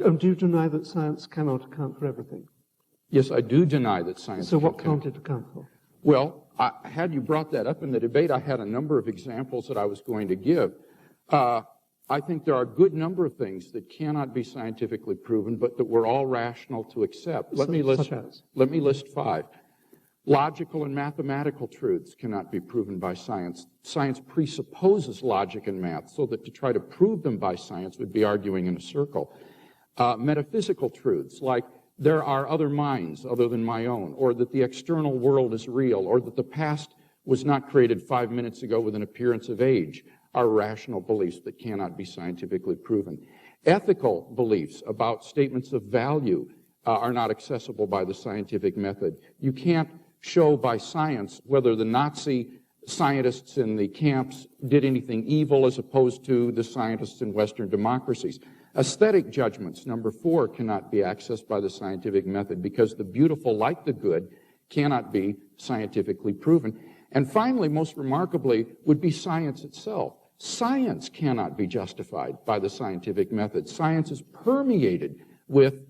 And do you deny that science cannot account for everything? Yes, I do deny that science. So what can't it account for? Well, had you brought that up in the debate, I had a number of examples that I was going to give. I think there are a good number of things that cannot be scientifically proven, but that we're all rational to accept. Let me list 5. Logical and mathematical truths cannot be proven by science. Science presupposes logic and math, so that to try to prove them by science would be arguing in a circle. Metaphysical truths, like there are other minds other than my own, or that the external world is real, or that the past was not created 5 minutes ago with an appearance of age, are rational beliefs that cannot be scientifically proven. Ethical beliefs about statements of value are not accessible by the scientific method. You can't show by science whether the Nazi scientists in the camps did anything evil as opposed to the scientists in Western democracies. Aesthetic judgments, number 4, cannot be accessed by the scientific method because the beautiful, like the good, cannot be scientifically proven. And finally, most remarkably, would be science itself. Science cannot be justified by the scientific method. Science is permeated with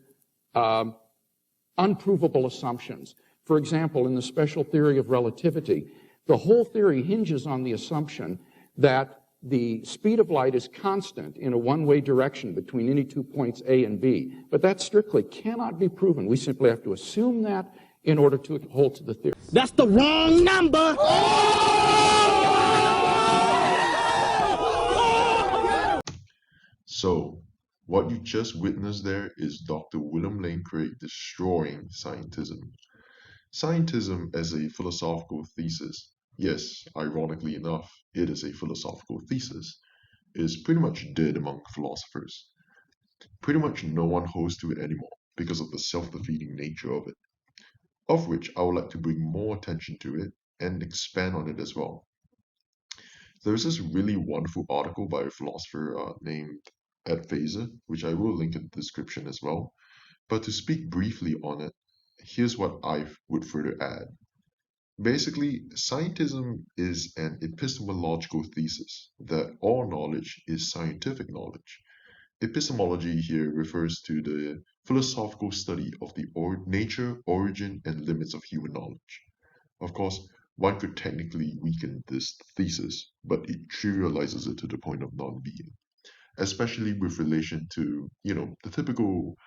unprovable assumptions. For example, in the special theory of relativity, the whole theory hinges on the assumption that the speed of light is constant in a one-way direction between any 2 points A and B. But that strictly cannot be proven. We simply have to assume that in order to hold to the theory. That's the wrong number! So, what you just witnessed there is Dr. William Lane Craig destroying scientism. Scientism as a philosophical thesis, yes, ironically enough, it is a philosophical thesis, is pretty much dead among philosophers. Pretty much no one holds to it anymore because of the self-defeating nature of it, of which I would like to bring more attention to it and expand on it as well. There's this really wonderful article by a philosopher named atheist, which I will link in the description as well. But to speak briefly on it, here's what I would further add. Basically, scientism is an epistemological thesis that all knowledge is scientific knowledge. Epistemology here refers to the philosophical study of the nature, origin, and limits of human knowledge. Of course, one could technically weaken this thesis, but it trivializes it to the point of non-being, especially with relation to, the typical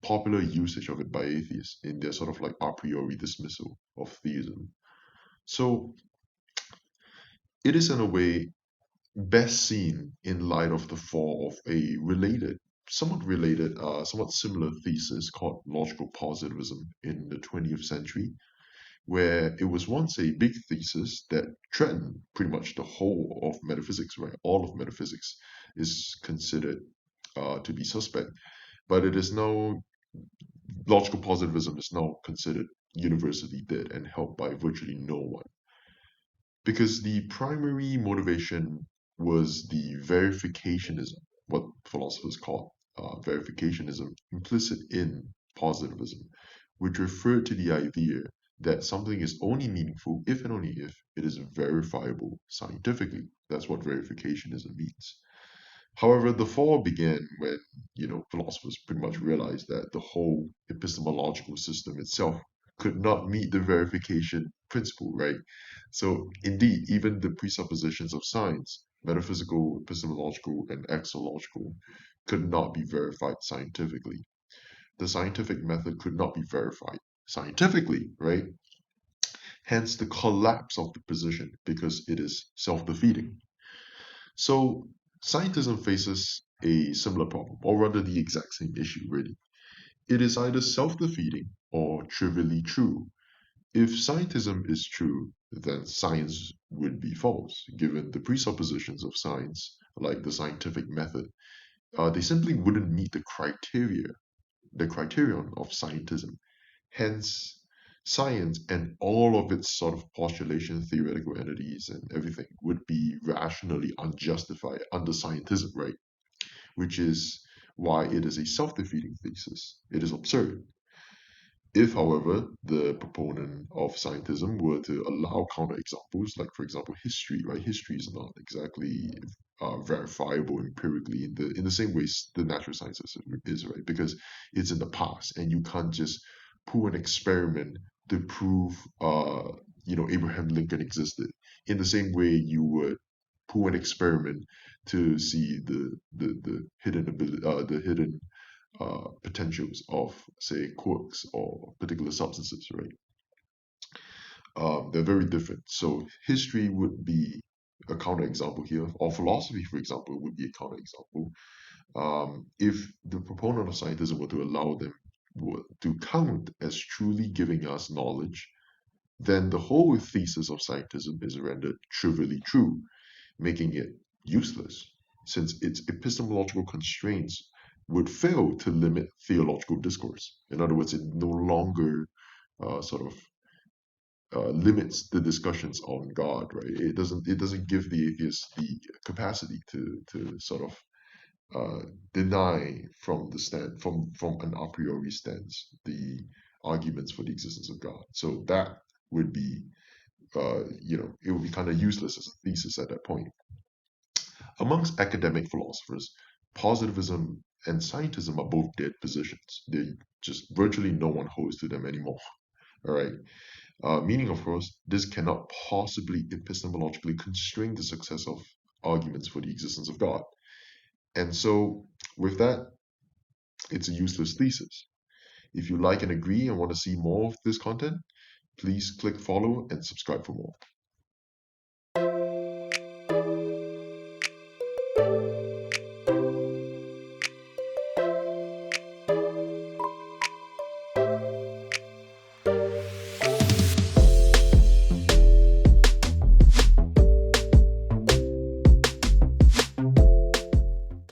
popular usage of it by atheists in their sort of like a priori dismissal of theism. So it is in a way best seen in light of the fall of a somewhat similar thesis called logical positivism in the 20th century, where it was once a big thesis that threatened pretty much the whole of metaphysics, right? All of metaphysics is considered to be suspect, but logical positivism is now considered universally dead and held by virtually no one. Because the primary motivation was the verificationism, what philosophers call verificationism, implicit in positivism, which referred to the idea that something is only meaningful if and only if it is verifiable scientifically. That's what verificationism means. However, the fall began when, philosophers pretty much realized that the whole epistemological system itself could not meet the verification principle, right? So indeed, even the presuppositions of science, metaphysical, epistemological, and axiological, could not be verified scientifically. The scientific method could not be verified scientifically, right? Hence the collapse of the position because it is self-defeating. So scientism faces a similar problem, or rather the exact same issue, really. It is either self-defeating or trivially true. If scientism is true, then science would be false, given the presuppositions of science, like the scientific method. They simply wouldn't meet the criterion of scientism. Hence, science and all of its sort of postulation, theoretical entities, and everything would be rationally unjustified under scientism, right? Which is why it is a self-defeating thesis. It is absurd. If, however, the proponent of scientism were to allow counterexamples, like for example history, right? History is not exactly verifiable empirically in the same way the natural sciences is, right? Because it's in the past, and you can't just pull an experiment to prove, Abraham Lincoln existed. In the same way, you would pull an experiment to see the hidden ability, the hidden potentials of, say, quarks or particular substances, right? They're very different. So history would be a counterexample here, or philosophy, for example, would be a counterexample. If the proponent of scientism were to allow them to count as truly giving us knowledge, then the whole thesis of scientism is rendered trivially true, making it useless, since its epistemological constraints would fail to limit theological discourse. In other words, it no longer sort of limits the discussions on God, right? It doesn't give the atheist the capacity to sort of deny from the stand from an a priori stance the arguments for the existence of God. So that would be it would be kind of useless as a thesis at that point. Amongst academic philosophers, positivism and scientism are both dead positions. They just virtually no one holds to them anymore. All right. Meaning, of course, this cannot possibly epistemologically constrain the success of arguments for the existence of God. And so, with that, it's a useless thesis. If you like and agree and want to see more of this content, please click follow and subscribe for more.